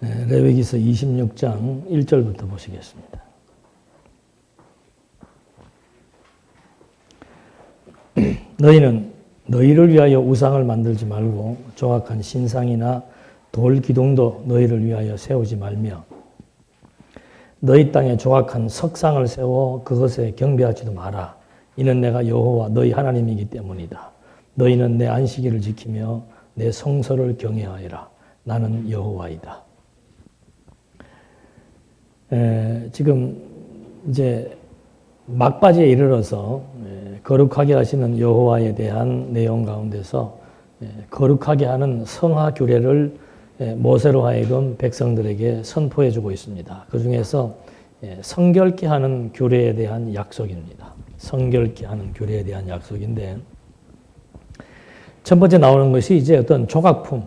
레위기서 26장 1절부터 보시겠습니다. 너희는 너희를 위하여 우상을 만들지 말고 조각한 신상이나 돌 기둥도 너희를 위하여 세우지 말며 너희 땅에 조각한 석상을 세워 그것에 경배하지도 마라. 이는 내가 여호와 너희 하나님이기 때문이다. 너희는 내 안식일을 지키며 내 성소를 경외하여라. 나는 여호와이다. 지금 이제 막바지에 이르러서 거룩하게 하시는 여호와에 대한 내용 가운데서 거룩하게 하는 성화 규례를 모세로 하여금 백성들에게 선포해 주고 있습니다. 그 중에서 성결케 하는 규례에 대한 약속입니다. 성결케 하는 규례에 대한 약속인데 첫 번째 나오는 것이 이제 어떤 조각품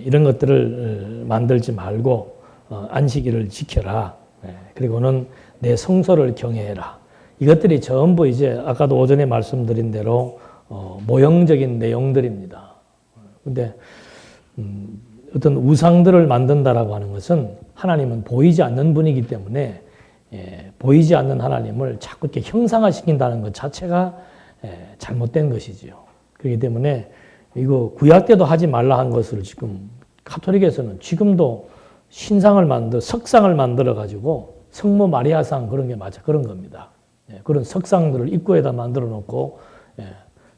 이런 것들을 만들지 말고 안식일을 지켜라. 그리고는 내 성소를 경외해라. 이것들이 전부 이제 아까도 오전에 말씀드린 대로 모형적인 내용들입니다. 근데 어떤 우상들을 만든다라고 하는 것은 하나님은 보이지 않는 분이기 때문에 보이지 않는 하나님을 자꾸 이렇게 형상화시킨다는 것 자체가 잘못된 것이지요. 그렇기 때문에 이거 구약 때도 하지 말라 한 것을 지금 가톨릭에서는 지금도 석상을 만들어 가지고 성모 마리아상 그런 게 맞아 그런 겁니다. 그런 석상들을 입구에다 만들어 놓고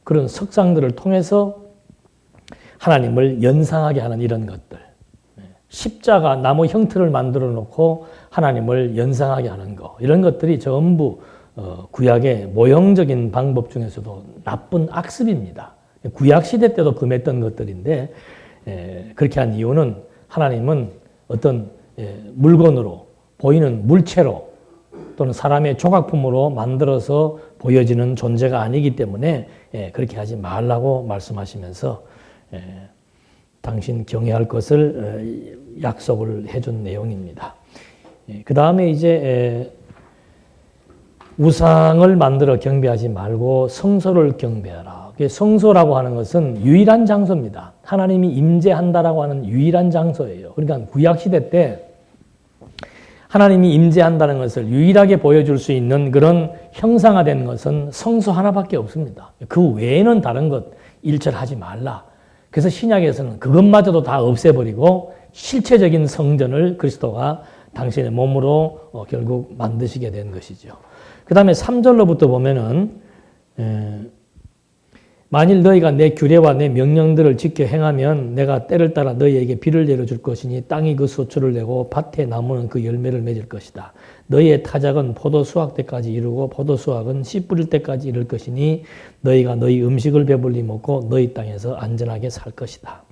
그런 석상들을 통해서 하나님을 연상하게 하는 이런 것들. 십자가 나무 형틀을 만들어 놓고 하나님을 연상하게 하는 것. 이런 것들이 전부 구약의 모형적인 방법 중에서도 나쁜 악습입니다. 구약 시대 때도 금했던 것들인데 그렇게 한 이유는 하나님은 어떤 물건으로 보이는 물체로 또는 사람의 조각품으로 만들어서 보여지는 존재가 아니기 때문에 그렇게 하지 말라고 말씀하시면서 당신 경외할 것을 약속을 해준 내용입니다. 그 다음에 이제 우상을 만들어 경배하지 말고 성소를 경배하라. 성소라고 하는 것은 유일한 장소입니다. 하나님이 임재한다라고 하는 유일한 장소예요. 그러니까 구약시대 때 하나님이 임재한다는 것을 유일하게 보여줄 수 있는 그런 형상화된 것은 성소 하나밖에 없습니다. 그 외에는 다른 것 일절하지 말라. 그래서 신약에서는 그것마저도 다 없애버리고 실체적인 성전을 그리스도가 당신의 몸으로 결국 만드시게 된 것이죠. 그 다음에 3절로부터 보면은 만일 너희가 내 규례와 내 명령들을 지켜 행하면 내가 때를 따라 너희에게 비를 내려줄 것이니 땅이 그 소출을 내고 밭의 나무는 그 열매를 맺을 것이다. 너희의 타작은 포도 수확 때까지 이르고 포도 수확은 씨 뿌릴 때까지 이를 것이니 너희가 너희 음식을 배불리 먹고 너희 땅에서 안전하게 살 것이다.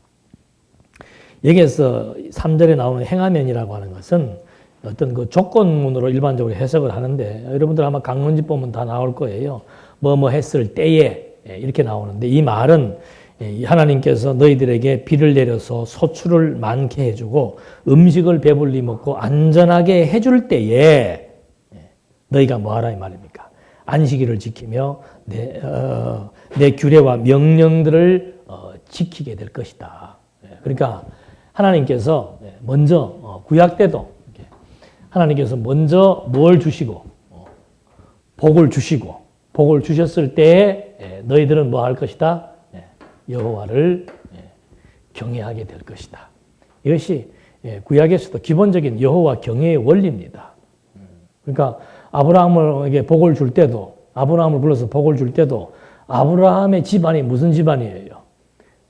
여기에서 3절에 나오는 행하면이라고 하는 것은 어떤 그 조건문으로 일반적으로 해석을 하는데 여러분들 아마 강론집 보면 다 나올 거예요. 뭐뭐 했을 때에 이렇게 나오는데 이 말은 하나님께서 너희들에게 비를 내려서 소출을 많게 해주고 음식을 배불리 먹고 안전하게 해줄 때에 너희가 뭐하라 이 말입니까? 안식일을 지키며 내 규례와 명령들을 지키게 될 것이다. 그러니까 하나님께서 먼저 구약 때도 하나님께서 먼저 뭘 주시고 복을 주셨을 때에 너희들은 뭐 할 것이다? 여호와를 경외하게 될 것이다. 이것이 구약에서도 기본적인 여호와 경외의 원리입니다. 그러니까 아브라함에게 복을 줄 때도 아브라함을 불러서 복을 줄 때도 아브라함의 집안이 무슨 집안이에요?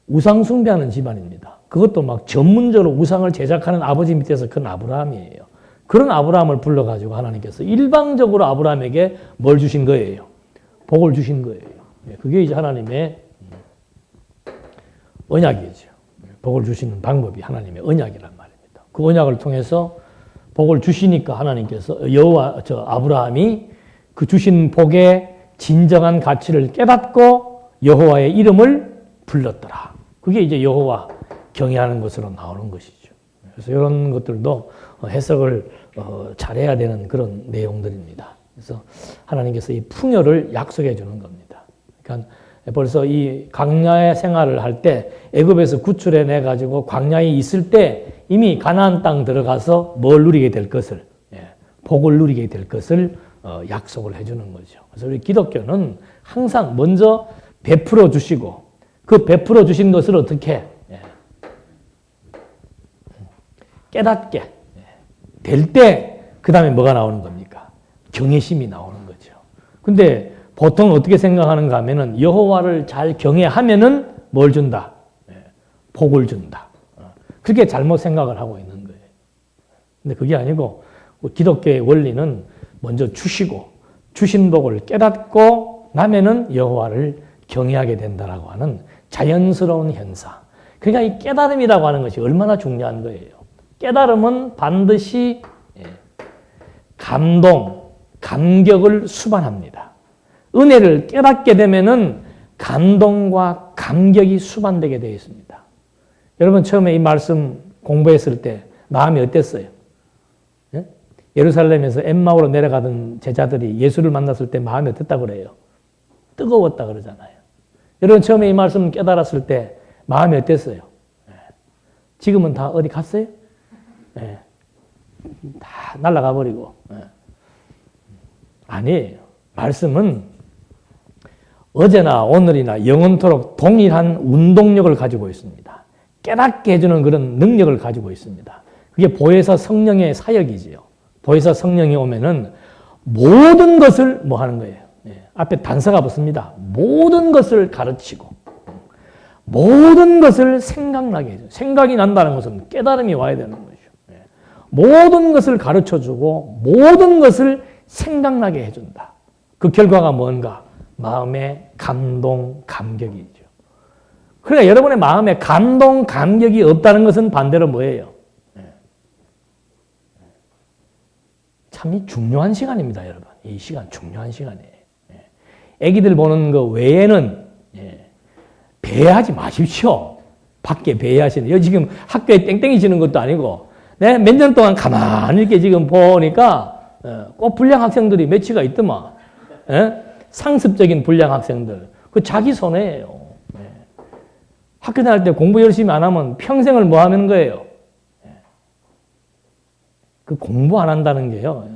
우상 숭배하는 집안입니다. 그것도 막 전문적으로 우상을 제작하는 아버지 밑에서 큰 아브라함이에요. 그런 아브라함을 불러가지고 하나님께서 일방적으로 아브라함에게 뭘 주신 거예요? 복을 주신 거예요. 그게 이제 하나님의 언약이죠. 복을 주시는 방법이 하나님의 언약이란 말입니다. 그 언약을 통해서 복을 주시니까 하나님께서 아브라함이 그 주신 복의 진정한 가치를 깨닫고 여호와의 이름을 불렀더라. 그게 이제 여호와 경외하는 것으로 나오는 것이죠. 그래서 이런 것들도 해석을 잘해야 되는 그런 내용들입니다. 그래서 하나님께서 이 풍요를 약속해 주는 겁니다. 그러니까 벌써 이 광야의 생활을 할 때 애굽에서 구출해내 가지고 광야에 있을 때 이미 가나안 땅 들어가서 뭘 누리게 될 것을, 복을 누리게 될 것을 약속을 해주는 거죠. 그래서 우리 기독교는 항상 먼저 베풀어 주시고 그 베풀어 주신 것을 어떻게 깨닫게 될 때 그 다음에 뭐가 나오는 겁니까? 경외심이 나오는 거죠. 근데 보통 어떻게 생각하는가 하면은 여호와를 잘 경외하면은 뭘 준다? 복을 준다. 그렇게 잘못 생각을 하고 있는 거예요. 근데 그게 아니고 기독교의 원리는 먼저 주시고 주신 복을 깨닫고 나면은 여호와를 경외하게 된다라고 하는 자연스러운 현상. 그러니까 이 깨달음이라고 하는 것이 얼마나 중요한 거예요. 깨달음은 반드시 감동, 감격을 수반합니다. 은혜를 깨닫게 되면은 감동과 감격이 수반되게 되어 있습니다. 여러분 처음에 이 말씀 공부했을 때 마음이 어땠어요? 예루살렘에서 엠마오로 내려가던 제자들이 예수를 만났을 때 마음이 어땠다고 그래요? 뜨거웠다 그러잖아요. 여러분 처음에 이 말씀 깨달았을 때 마음이 어땠어요? 지금은 다 어디 갔어요? 다 날아가 버리고. 아니에요. 말씀은 어제나 오늘이나 영원토록 동일한 운동력을 가지고 있습니다. 깨닫게 해주는 그런 능력을 가지고 있습니다. 그게 보혜사 성령의 사역이지요. 보혜사 성령이 오면은 모든 것을 뭐 하는 거예요? 앞에 단서가 붙습니다. 모든 것을 가르치고 모든 것을 생각나게 해줘요. 생각이 난다는 것은 깨달음이 와야 되는 거죠. 모든 것을 가르쳐주고 모든 것을 생각나게 해준다. 그 결과가 뭔가? 마음의 감동, 감격이죠. 그러니까 여러분의 마음에 감동, 감격이 없다는 것은 반대로 뭐예요? 참 중요한 시간입니다, 여러분. 이 시간 중요한 시간이에요. 애기들 보는 거 외에는 배회하지 마십시오. 밖에 배회하시는. 여기 지금 학교에 땡땡이 치는 것도 아니고 몇 년 동안 가만히 이렇게 지금 보니까 꼭 불량 학생들이 몇치가 있더만. 상습적인 불량 학생들. 그 자기 손해예요. 학교 다닐 때 공부 열심히 안 하면 평생을 뭐 하는 거예요? 그 공부 안 한다는 게요.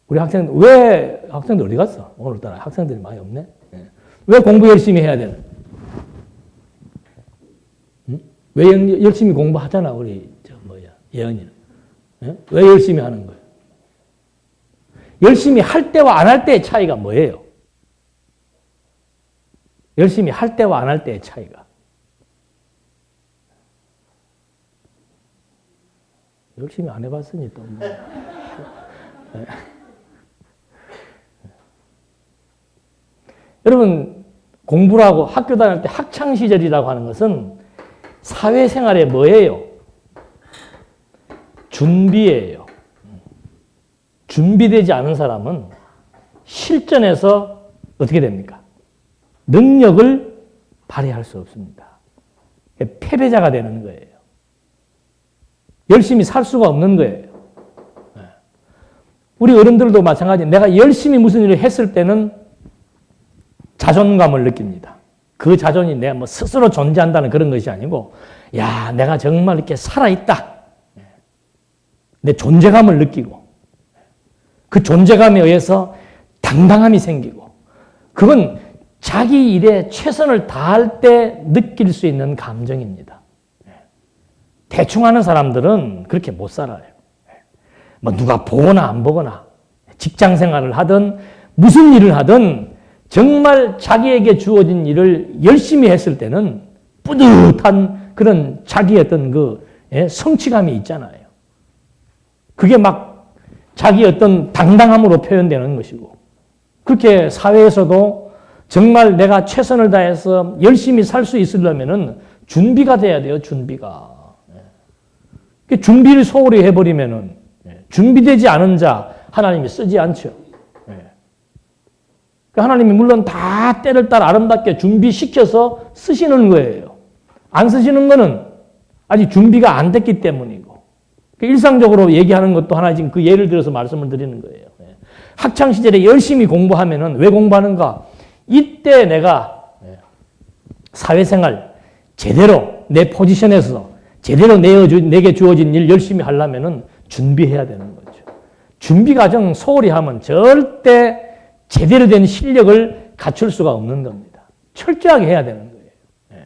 우리 학생들 어디 갔어? 오늘따라 학생들이 많이 없네. 왜 공부 열심히 해야 되는? 왜 열심히 공부하잖아, 우리, 예언이는. 왜 열심히 하는 거예요? 열심히 할 때와 안 할 때의 차이가 뭐예요? 열심히 할 때와 안 할 때의 차이가. 열심히 안 해봤으니 또 뭐. 여러분, 공부를 하고 학교 다닐 때 학창시절이라고 하는 것은 사회생활에 뭐예요? 준비예요. 준비되지 않은 사람은 실전에서 어떻게 됩니까? 능력을 발휘할 수 없습니다. 패배자가 되는 거예요. 열심히 살 수가 없는 거예요. 우리 어른들도 마찬가지. 내가 열심히 무슨 일을 했을 때는 자존감을 느낍니다. 그 자존이 내가 뭐 스스로 존재한다는 그런 것이 아니고, 야, 내가 정말 이렇게 살아있다. 내 존재감을 느끼고, 그 존재감에 의해서 당당함이 생기고, 그건 자기 일에 최선을 다할 때 느낄 수 있는 감정입니다. 대충 하는 사람들은 그렇게 못 살아요. 뭐 누가 보거나 안 보거나, 직장 생활을 하든 무슨 일을 하든 정말 자기에게 주어진 일을 열심히 했을 때는 뿌듯한 그런 자기의 어떤 그 성취감이 있잖아요. 그게 막 자기 어떤 당당함으로 표현되는 것이고, 그렇게 사회에서도 정말 내가 최선을 다해서 열심히 살 수 있으려면은 준비가 돼야 돼요, 준비가. 준비를 소홀히 해버리면은 준비되지 않은 자 하나님이 쓰지 않죠. 하나님이 물론 다 때를 따라 아름답게 준비시켜서 쓰시는 거예요. 안 쓰시는 거는 아직 준비가 안 됐기 때문이고. 일상적으로 얘기하는 것도 하나 지금 그 예를 들어서 말씀을 드리는 거예요. 학창시절에 열심히 공부하면은 왜 공부하는가? 이때 내가 사회생활 제대로 내 포지션에서 제대로 내게 주어진 일 열심히 하려면은 준비해야 되는 거죠. 준비 과정 소홀히 하면 절대 제대로 된 실력을 갖출 수가 없는 겁니다. 철저하게 해야 되는 거예요.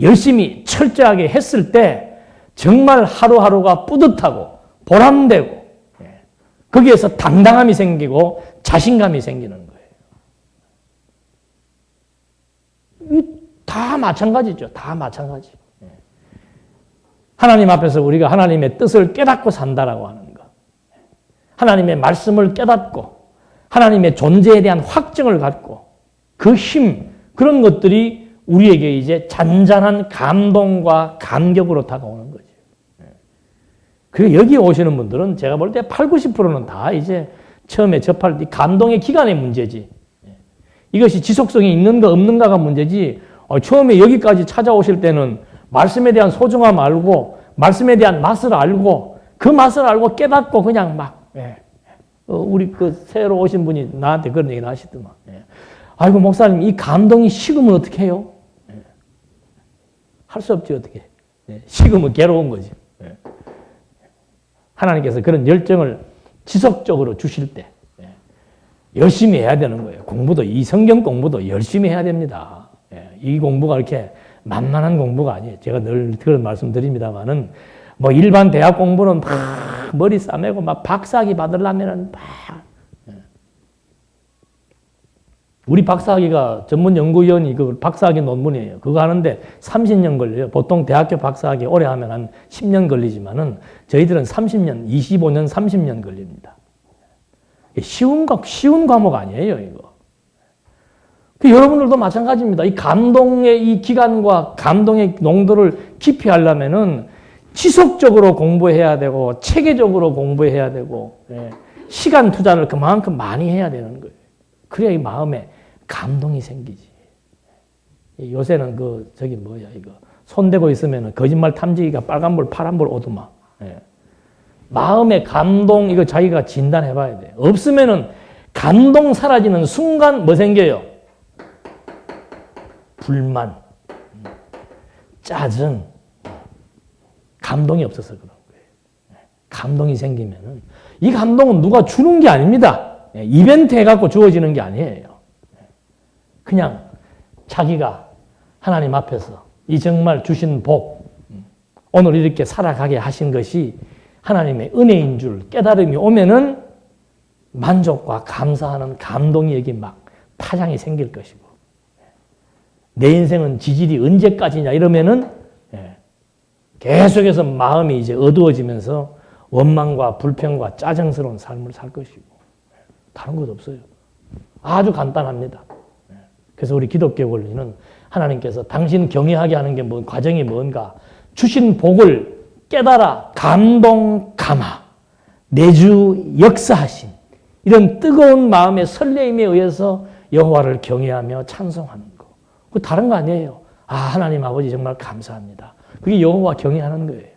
열심히 철저하게 했을 때 정말 하루하루가 뿌듯하고 보람되고 거기에서 당당함이 생기고 자신감이 생기는 거예요. 다 마찬가지죠. 다 마찬가지. 하나님 앞에서 우리가 하나님의 뜻을 깨닫고 산다라고 하는 것. 하나님의 말씀을 깨닫고 하나님의 존재에 대한 확증을 갖고 그 힘, 그런 것들이 우리에게 이제 잔잔한 감동과 감격으로 다가오는 거죠. 그리고 여기 오시는 분들은 제가 볼 때 80, 90%는 다 이제 처음에 접할 때 감동의 기간의 문제지. 이것이 지속성이 있는가 없는가가 문제지. 처음에 여기까지 찾아오실 때는 말씀에 대한 소중함 알고 말씀에 대한 맛을 알고 그 맛을 알고 깨닫고 그냥 막 우리 그 새로 오신 분이 나한테 그런 얘기를 하시더만. 아이고 목사님 이 감동이 식으면 어떻게 해요? 할 수 없지 어떻게. 식으면 괴로운 거지. 하나님께서 그런 열정을 지속적으로 주실 때 열심히 해야 되는 거예요. 공부도 이 성경 공부도 열심히 해야 됩니다. 이 공부가 이렇게 만만한 공부가 아니에요. 제가 늘 그런 말씀드립니다만은 뭐 일반 대학 공부는 막 머리 싸매고 막 박사학위 받으려면은 막 우리 박사학위가 전문 연구위원이 그 박사학위 논문이에요. 그거 하는데 30년 걸려요. 보통 대학교 박사학위 오래 하면 한 10년 걸리지만은 저희들은 30년, 25년, 30년 걸립니다. 쉬운 과목 아니에요, 이거. 여러분들도 마찬가지입니다. 이 감동의 이 기간과 감동의 농도를 깊이 하려면은 지속적으로 공부해야 되고 체계적으로 공부해야 되고 시간 투자를 그만큼 많이 해야 되는 거예요. 그래야 이 마음에 감동이 생기지. 요새는 이거 손대고 있으면은 거짓말 탐지기가 빨간불, 파란불 오더만. 마음의 감동 이거 자기가 진단해 봐야 돼. 없으면은 감동 사라지는 순간 뭐 생겨요? 불만, 짜증, 감동이 없어서 그런 거예요. 감동이 생기면은 이 감동은 누가 주는 게 아닙니다. 이벤트 해갖고 주어지는 게 아니에요. 그냥 자기가 하나님 앞에서 이 정말 주신 복, 오늘 이렇게 살아가게 하신 것이 하나님의 은혜인 줄 깨달음이 오면은 만족과 감사하는 감동이 여기 막 파장이 생길 것이고 내 인생은 지질이 언제까지냐 이러면은 계속해서 마음이 이제 어두워지면서 원망과 불평과 짜증스러운 삶을 살 것이고 다른 것 없어요. 아주 간단합니다. 그래서 우리 기독교 원리는 하나님께서 당신 경외하게 하는 게 뭐 과정이 뭔가 주신 복을 깨달아 감동 감화 내주 역사하신 이런 뜨거운 마음의 설레임에 의해서 여호와를 경외하며 찬송하는 거. 그 다른 거 아니에요. 아 하나님 아버지 정말 감사합니다. 그게 여호와 경외하는 거예요.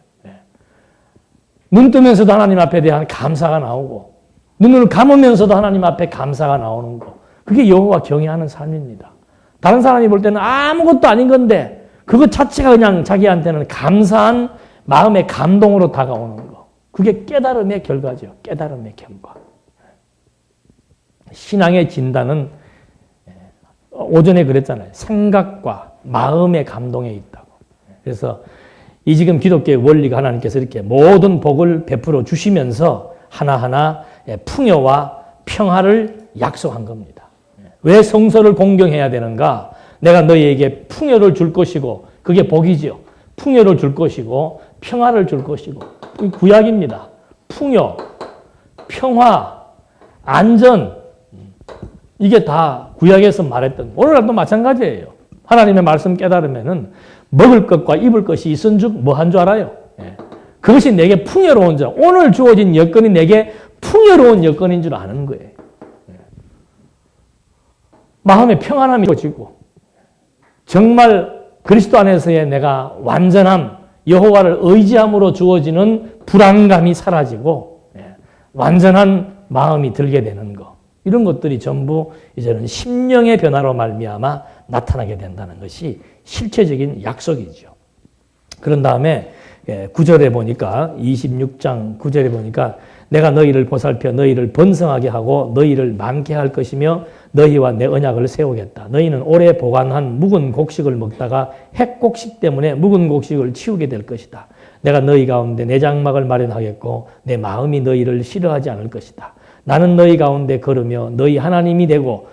눈 뜨면서도 하나님 앞에 대한 감사가 나오고 눈을 감으면서도 하나님 앞에 감사가 나오는 거. 그게 여호와 경외하는 삶입니다. 다른 사람이 볼 때는 아무것도 아닌 건데 그것 자체가 그냥 자기한테는 감사한 마음의 감동으로 다가오는 거. 그게 깨달음의 결과죠. 깨달음의 결과. 신앙의 진단은 오전에 그랬잖아요. 생각과 마음의 감동에 있다고. 그래서 이 지금 기독교의 원리가 하나님께서 이렇게 모든 복을 베풀어 주시면서 하나하나 풍요와 평화를 약속한 겁니다. 왜 성서를 공경해야 되는가? 내가 너희에게 풍요를 줄 것이고 그게 복이지요. 풍요를 줄 것이고 평화를 줄 것이고 구약입니다. 풍요, 평화, 안전 이게 다 구약에서 말했던 오늘날도 마찬가지예요. 하나님의 말씀 깨달으면은 먹을 것과 입을 것이 있은 즉 뭐 한 줄 알아요? 그것이 내게 풍요로운 줄 오늘 주어진 여건이 내게 풍요로운 여건인 줄 아는 거예요. 마음의 평안함이 주어지고 정말 그리스도 안에서의 내가 완전함 여호와를 의지함으로 주어지는 불안감이 사라지고 완전한 마음이 들게 되는 거. 이런 것들이 전부 이제는 심령의 변화로 말미암아 나타나게 된다는 것이 실체적인 약속이죠. 그런 다음에 9절에 보니까 26장 9절에 보니까 내가 너희를 보살펴 너희를 번성하게 하고 너희를 많게 할 것이며 너희와 내 언약을 세우겠다. 너희는 오래 보관한 묵은 곡식을 먹다가 핵곡식 때문에 묵은 곡식을 치우게 될 것이다. 내가 너희 가운데 내 장막을 마련하겠고 내 마음이 너희를 싫어하지 않을 것이다. 나는 너희 가운데 걸으며 너희 하나님이 되고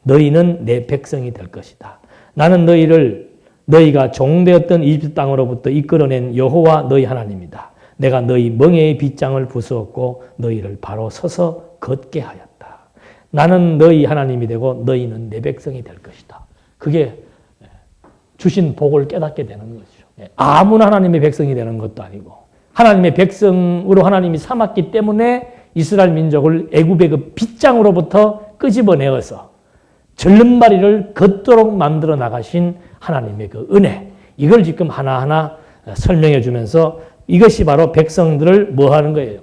너희는 내 백성이 될 것이다. 나는 너희가 종되었던 이집트 땅으로부터 이끌어낸 여호와 너희 하나님이다. 내가 너희 멍에의 빗장을 부수었고 너희를 바로 서서 걷게 하였다. 나는 너희 하나님이 되고 너희는 내 백성이 될 것이다. 그게 주신 복을 깨닫게 되는 거죠. 아무나 하나님의 백성이 되는 것도 아니고 하나님의 백성으로 하나님이 삼았기 때문에 이스라엘 민족을 애굽의 그 빗장으로부터 끄집어내어서 절름발이를 걷도록 만들어 나가신 하나님의 그 은혜, 이걸 지금 하나하나 설명해 주면서 이것이 바로 백성들을 뭐 하는 거예요?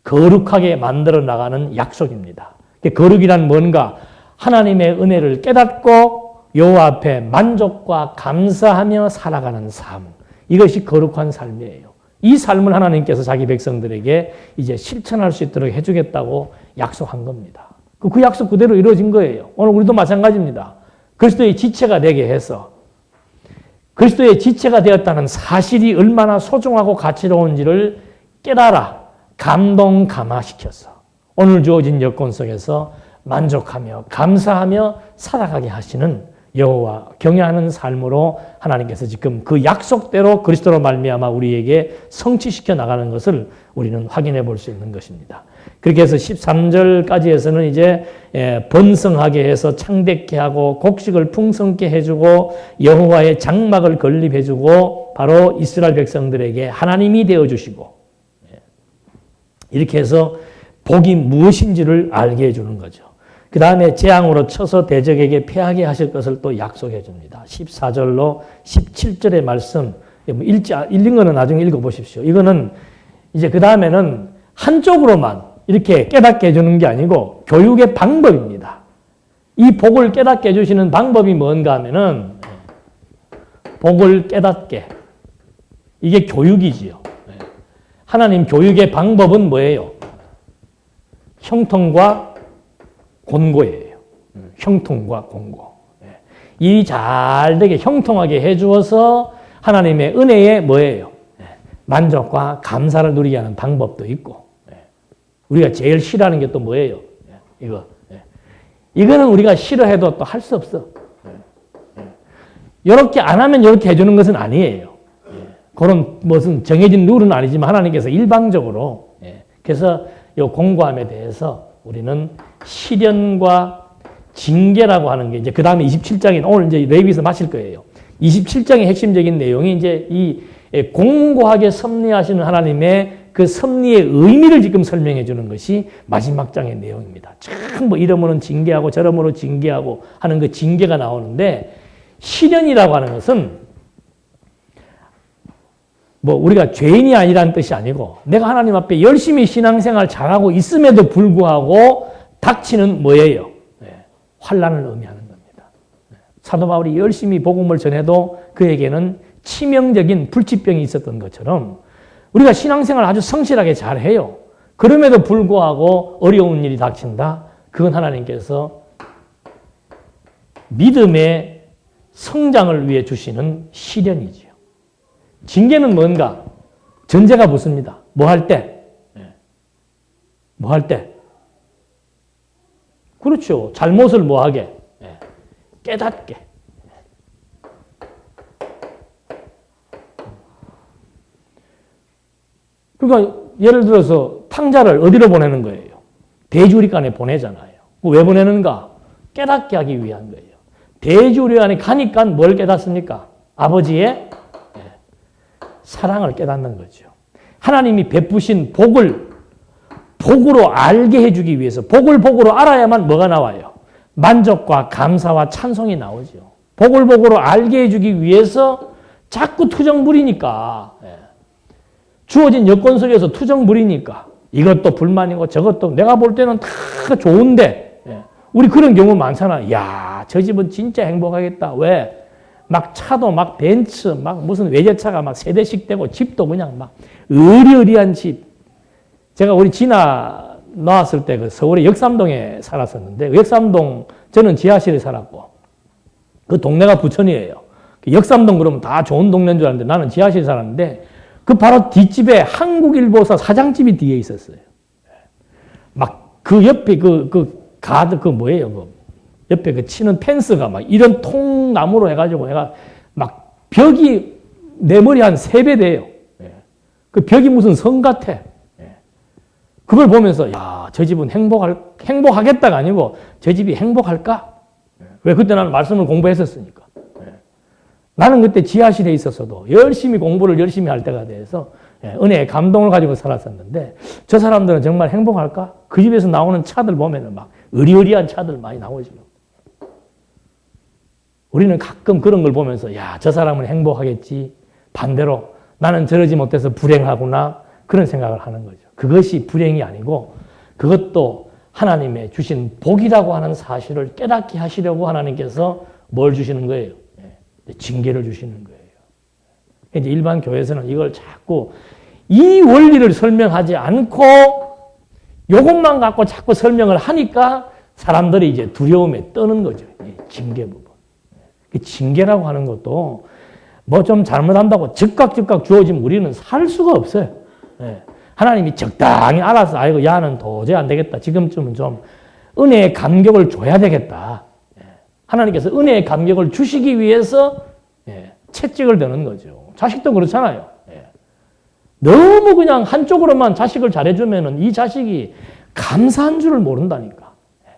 거룩하게 만들어 나가는 약속입니다. 거룩이란 뭔가? 하나님의 은혜를 깨닫고 여호와 앞에 만족과 감사하며 살아가는 삶. 이것이 거룩한 삶이에요. 이 삶을 하나님께서 자기 백성들에게 이제 실천할 수 있도록 해주겠다고 약속한 겁니다. 그 약속 그대로 이루어진 거예요. 오늘 우리도 마찬가지입니다. 그리스도의 지체가 되게 해서 그리스도의 지체가 되었다는 사실이 얼마나 소중하고 가치로운지를 깨달아 감동감화시켜서 오늘 주어진 여건 속에서 만족하며 감사하며 살아가게 하시는 여호와 경외하는 삶으로 하나님께서 지금 그 약속대로 그리스도로 말미암아 우리에게 성취시켜 나가는 것을 우리는 확인해 볼 수 있는 것입니다. 그렇게 해서 13절까지 해서는 이제 번성하게 해서 창대케 하고 곡식을 풍성케 해주고 여호와의 장막을 건립해주고 바로 이스라엘 백성들에게 하나님이 되어주시고 이렇게 해서 복이 무엇인지를 알게 해주는 거죠. 그 다음에 재앙으로 쳐서 대적에게 패하게 하실 것을 또 약속해 줍니다. 14절로 17절의 말씀, 읽는 거는 나중에 읽어보십시오. 이거는 이제 그 다음에는 한쪽으로만 이렇게 깨닫게 해주는 게 아니고 교육의 방법입니다. 이 복을 깨닫게 해주시는 방법이 뭔가 하면은 복을 깨닫게. 이게 교육이지요. 하나님 교육의 방법은 뭐예요? 형통과 곤고예요. 형통과 곤고. 일이 잘 되게 형통하게 해주어서 하나님의 은혜에 뭐예요? 만족과 감사를 누리게 하는 방법도 있고 우리가 제일 싫어하는 게 또 뭐예요? 이거는 우리가 싫어해도 또 할 수 없어. 이렇게 안 하면 이렇게 해주는 것은 아니에요. 그런 무슨 정해진 룰은 아니지만 하나님께서 일방적으로 그래서 이 공고함에 대해서 우리는 시련과 징계라고 하는 게 이제 그 다음에 27장인 오늘 이제 레위기에서 마칠 거예요. 27장의 핵심적인 내용이 이제 이 공고하게 섭리하시는 하나님의 그 섭리의 의미를 지금 설명해 주는 것이 마지막 장의 내용입니다. 전부 이러면은 징계하고 저러면은 징계하고 하는 그 징계가 나오는데 시련이라고 하는 것은 뭐 우리가 죄인이 아니라는 뜻이 아니고 내가 하나님 앞에 열심히 신앙생활 잘하고 있음에도 불구하고 닥치는 뭐예요? 환난을 의미하는 겁니다. 사도 바울이 열심히 복음을 전해도 그에게는 치명적인 불치병이 있었던 것처럼 우리가 신앙생활 아주 성실하게 잘해요. 그럼에도 불구하고 어려운 일이 닥친다. 그건 하나님께서 믿음의 성장을 위해 주시는 시련이지요. 징계는 뭔가? 전제가 붙습니다. 뭐 할 때? 뭐 할 때? 그렇죠. 잘못을 뭐 하게? 깨닫게. 그러니까 예를 들어서 탕자를 어디로 보내는 거예요? 대주리간에 보내잖아요. 왜 보내는가? 깨닫게 하기 위한 거예요. 대주리간에 가니까 뭘 깨닫습니까? 아버지의 사랑을 깨닫는 거죠. 하나님이 베푸신 복으로 알게 해주기 위해서 복으로 알아야만 뭐가 나와요? 만족과 감사와 찬송이 나오죠. 복으로 알게 해주기 위해서 자꾸 투정 부리니까 주어진 여건 속에서 투정 부리니까 이것도 불만이고 저것도 내가 볼 때는 다 좋은데 우리 그런 경우 많잖아. 야, 저 집은 진짜 행복하겠다. 왜? 막 차도 막 벤츠, 막 무슨 외제차가 막 3대씩 되고 집도 그냥 막 으리으리한 집. 제가 우리 진아 나왔을 때 그 서울의 역삼동에 살았었는데 역삼동 저는 지하실에 살았고 그 동네가 부천이에요. 역삼동 그러면 다 좋은 동네인 줄 알았는데 나는 지하실에 살았는데 그 바로 뒷집에 한국일보사 사장집이 뒤에 있었어요. 막 그 옆에 가드 뭐예요? 그 옆에 그 치는 펜스가 막 이런 통나무로 해가지고 내가 막 벽이 내 머리 한 3배 돼요. 그 벽이 무슨 성 같아. 그걸 보면서 야, 저 집은 행복하겠다가 아니고 저 집이 행복할까? 왜? 그때 나는 말씀을 공부했었으니까. 나는 그때 지하실에 있었어도 열심히 공부를 열심히 할 때가 돼서 은혜의 감동을 가지고 살았었는데 저 사람들은 정말 행복할까? 그 집에서 나오는 차들 보면은 막 으리으리한 차들 많이 나오죠. 우리는 가끔 그런 걸 보면서 야, 저 사람은 행복하겠지. 반대로 나는 저러지 못해서 불행하구나. 그런 생각을 하는 거죠. 그것이 불행이 아니고 그것도 하나님의 주신 복이라고 하는 사실을 깨닫게 하시려고 하나님께서 뭘 주시는 거예요? 징계를 주시는 거예요. 이제 일반 교회에서는 이걸 자꾸 이 원리를 설명하지 않고 이것만 갖고 자꾸 설명을 하니까 사람들이 이제 두려움에 떠는 거죠. 징계 부분. 징계라고 하는 것도 뭐 좀 잘못한다고 즉각 주어지면 우리는 살 수가 없어요. 하나님이 적당히 알아서 아이고 야는 도저히 안 되겠다. 지금쯤은 좀 은혜의 감격을 줘야 되겠다. 하나님께서 은혜의 감격을 주시기 위해서 채찍을 드는 거죠. 자식도 그렇잖아요. 너무 그냥 한쪽으로만 자식을 잘해주면은 이 자식이 감사한 줄을 모른다니까.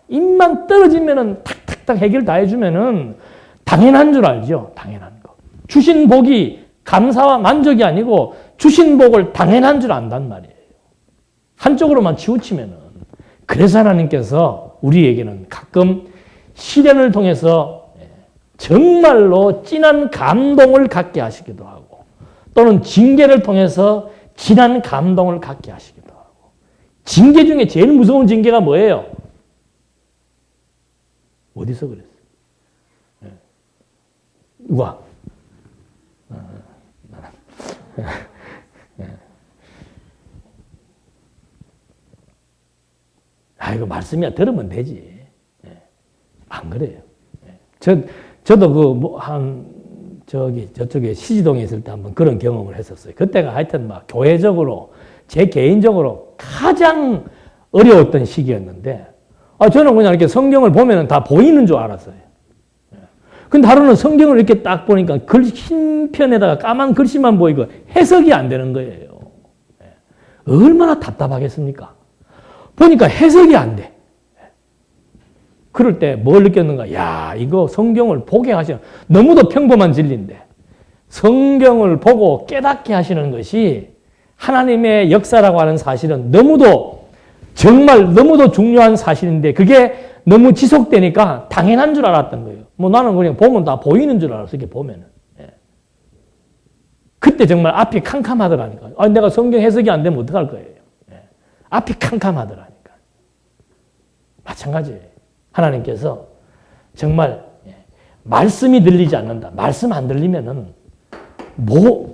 입만 떨어지면은 탁탁탁 해결 다 해주면은 당연한 줄 알죠. 당연한 거. 주신 복이 감사와 만족이 아니고 주신 복을 당연한 줄 안단 말이에요. 한쪽으로만 치우치면은. 그래서 하나님께서 우리에게는 가끔 시련을 통해서 정말로 진한 감동을 갖게 하시기도 하고 또는 징계를 통해서 진한 감동을 갖게 하시기도 하고 징계 중에 제일 무서운 징계가 뭐예요? 어디서 그랬어요? 누가? 이거 말씀이야 들으면 되지. 안 그래요. 저도 저쪽에 시지동에 있을 때 한번 그런 경험을 했었어요. 그때가 하여튼 막 교회적으로, 제 개인적으로 가장 어려웠던 시기였는데, 저는 그냥 이렇게 성경을 보면 다 보이는 줄 알았어요. 근데 하루는 성경을 이렇게 딱 보니까 흰 편에다가 까만 글씨만 보이고 해석이 안 되는 거예요. 얼마나 답답하겠습니까? 보니까 해석이 안 돼. 그럴 때 뭘 느꼈는가? 야, 이거 성경을 보게 하시는, 너무도 평범한 진리인데, 성경을 보고 깨닫게 하시는 것이 하나님의 역사라고 하는 사실은 정말 너무도 중요한 사실인데, 그게 너무 지속되니까 당연한 줄 알았던 거예요. 뭐 나는 그냥 보면 다 보이는 줄 알았어, 이렇게 보면은. 그때 정말 앞이 캄캄하더라니까. 내가 성경 해석이 안 되면 어떡할 거예요? 앞이 캄캄하더라니까. 마찬가지예요. 하나님께서 정말 말씀이 들리지 않는다. 말씀 안 들리면은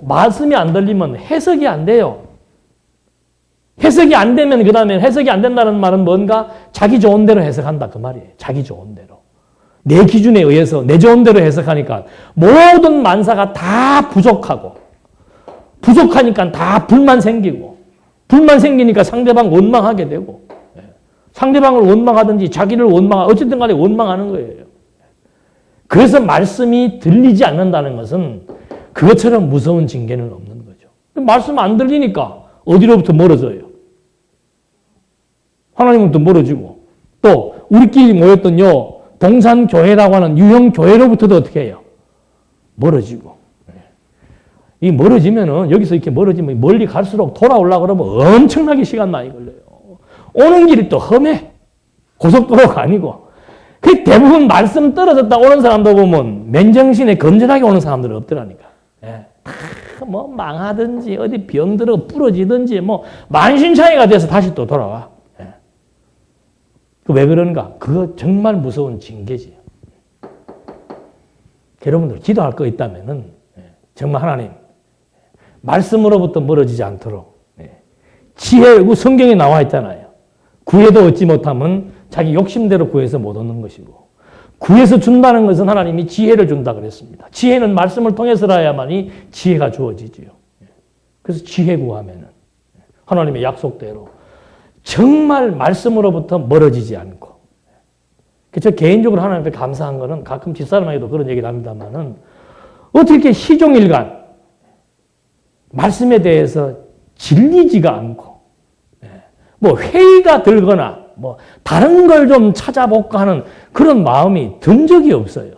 말씀이 안 들리면 해석이 안 돼요. 해석이 안 되면 그 다음에 해석이 안 된다는 말은 뭔가 자기 좋은 대로 해석한다 그 말이에요. 자기 좋은 대로. 내 기준에 의해서 내 좋은 대로 해석하니까 모든 만사가 다 부족하니까 다 불만 생기고 불만 생기니까 상대방 원망하게 되고 상대방을 원망하든지 자기를 어쨌든 간에 원망하는 거예요. 그래서 말씀이 들리지 않는다는 것은 그것처럼 무서운 징계는 없는 거죠. 말씀 안 들리니까 어디로부터 멀어져요. 하나님부터 멀어지고 또 우리끼리 모였던 동산교회라고 하는 유형교회로부터도 어떻게 해요? 멀어지고. 이 멀어지면은 여기서 이렇게 멀어지면 멀리 갈수록 돌아오려고 그러면 엄청나게 시간 많이 걸려요. 오는 길이 또 험해. 고속도로가 아니고. 그 대부분 말씀 떨어졌다 오는 사람도 보면 맨정신에 건전하게 오는 사람들은 없더라니까. 다 뭐 망하든지 어디 병들어 부러지든지 뭐 만신창이가 돼서 다시 또 돌아와. 예. 왜 그런가? 그거 정말 무서운 징계지. 여러분들 기도할 거 있다면은 정말 하나님 말씀으로부터 멀어지지 않도록 지혜, 성경에 나와 있잖아요. 구해도 얻지 못하면 자기 욕심대로 구해서 못 얻는 것이고 구해서 준다는 것은 하나님이 지혜를 준다 그랬습니다. 지혜는 말씀을 통해서라야만이 지혜가 주어지지요. 그래서 지혜 구하면은 하나님의 약속대로 정말 말씀으로부터 멀어지지 않고 저 개인적으로 하나님 앞에 감사한 거는 가끔 집사람에게도 그런 얘기를 합니다만은 어떻게 시종일관 말씀에 대해서 질리지가 않고 뭐 회의가 들거나 뭐 다른 걸 좀 찾아볼까 하는 그런 마음이 든 적이 없어요.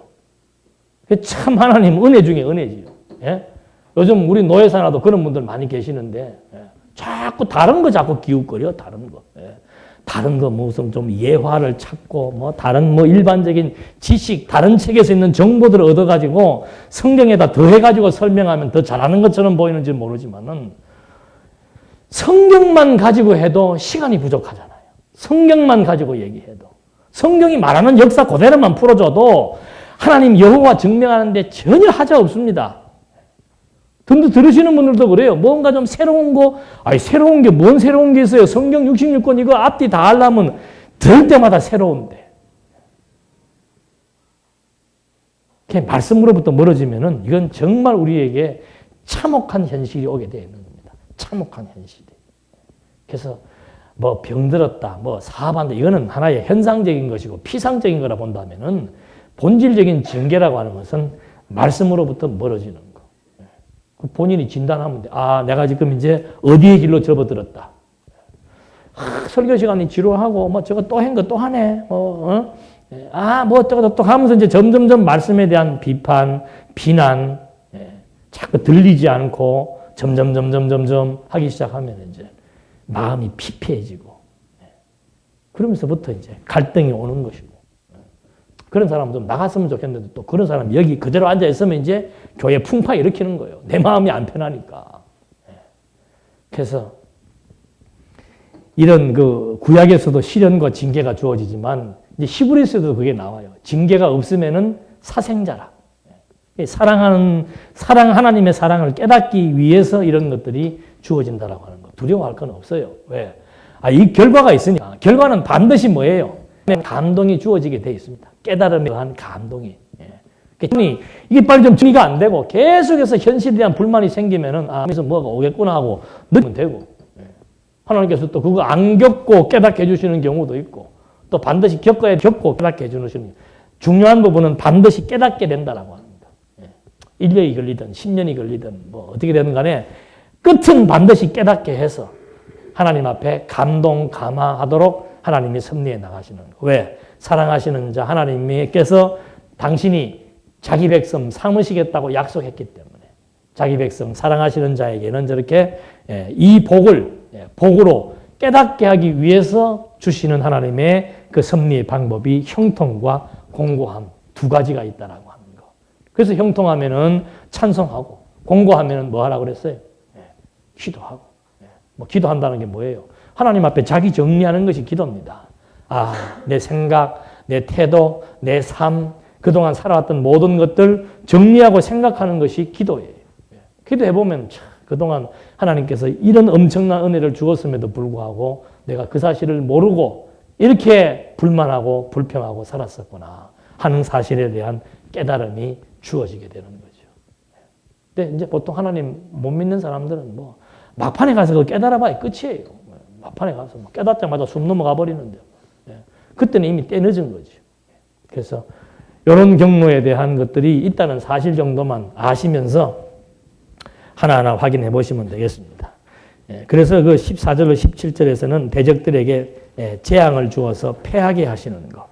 참 하나님 은혜 중에 은혜지요. 예? 요즘 우리 노예사나도 그런 분들 많이 계시는데 자꾸 다른 거 자꾸 기웃거려 다른 거. 다른 거 무슨 좀 예화를 찾고 뭐 다른 뭐 일반적인 지식 다른 책에서 있는 정보들을 얻어가지고 성경에다 더해가지고 설명하면 더 잘하는 것처럼 보이는지 모르지만은 성경만 가지고 해도 시간이 부족하잖아요. 성경만 가지고 얘기해도. 성경이 말하는 역사 그대로만 풀어줘도 하나님 여호와 증명하는데 전혀 하자 없습니다. 들으시는 분들도 그래요. 뭔가 좀 새로운 거, 새로운 게 뭔 새로운 게 있어요. 성경 66권 이거 앞뒤 다 하려면 들을 때마다 새로운데. 말씀으로부터 멀어지면은 이건 정말 우리에게 참혹한 현실이 오게 되어 있는 겁니다. 참혹한 현실이. 그래서 뭐 병들었다, 뭐 사업한다, 이거는 하나의 현상적인 것이고 피상적인 거라 본다면은 본질적인 징계라고 하는 것은 말씀으로부터 멀어지는 거. 본인이 진단하면 돼. 아, 내가 지금 이제 어디의 길로 접어들었다. 설교 시간이 지루하고 뭐 저거 또 한 거 또 하네. 뭐 어쩌고 또 하면서 이제 점점점 말씀에 대한 비판, 비난, 자꾸 들리지 않고 점점 하기 시작하면 이제 마음이 피폐해지고 그러면서부터 이제 갈등이 오는 것이고 그런 사람은 좀 나갔으면 좋겠는데 또 그런 사람이 여기 그대로 앉아있으면 이제 교회 풍파 일으키는 거예요. 내 마음이 안 편하니까. 그래서 이런 그 구약에서도 시련과 징계가 주어지지만 이제 히브리서에도 그게 나와요. 징계가 없으면은 사생자라. 하나님의 사랑을 깨닫기 위해서 이런 것들이 주어진다라고 하는 거. 두려워할 건 없어요. 왜? 이 결과가 있으니까. 결과는 반드시 뭐예요? 감동이 주어지게 돼 있습니다. 깨달음에 의한 감동이. 이게 빨리 좀 정리가 안 되고 계속해서 현실에 대한 불만이 생기면은 그래서 뭐가 오겠구나 하고 늦으면 되고 하나님께서 또 그거 안 겪고 깨닫게 해주시는 경우도 있고 또 반드시 겪고 깨닫게 해주시는 중요한 부분은 반드시 깨닫게 된다라고 합니다. 1년이 걸리든 10년이 걸리든 뭐 어떻게 되든 간에 끝은 반드시 깨닫게 해서 하나님 앞에 감동, 감화하도록 하나님이 섭리해 나가시는 거. 왜? 사랑하시는 자 하나님께서 당신이 자기 백성 삼으시겠다고 약속했기 때문에 자기 백성 사랑하시는 자에게는 저렇게 이 복으로 깨닫게 하기 위해서 주시는 하나님의 그 섭리의 방법이 형통과 공고함 두 가지가 있다라고 하는 거. 그래서 형통하면은 찬송하고 공고하면은 뭐 하라고 그랬어요? 기도하고. 뭐 기도한다는 게 뭐예요? 하나님 앞에 자기 정리하는 것이 기도입니다. 내 생각, 내 태도, 내 삶, 그동안 살아왔던 모든 것들 정리하고 생각하는 것이 기도예요. 기도해보면 그동안 하나님께서 이런 엄청난 은혜를 주었음에도 불구하고 내가 그 사실을 모르고 이렇게 불만하고 불평하고 살았었구나 하는 사실에 대한 깨달음이 주어지게 되는 거죠. 근데 이제 보통 하나님 못 믿는 사람들은 뭐 막판에 가서 그거 깨달아봐야 끝이에요. 막판에 가서 뭐 깨닫자마자 숨 넘어가 버리는데 그때는 이미 때 늦은 거죠. 그래서 이런 경로에 대한 것들이 있다는 사실 정도만 아시면서 하나하나 확인해 보시면 되겠습니다. 그래서 그 14절로 17절에서는 대적들에게 재앙을 주어서 패하게 하시는 것.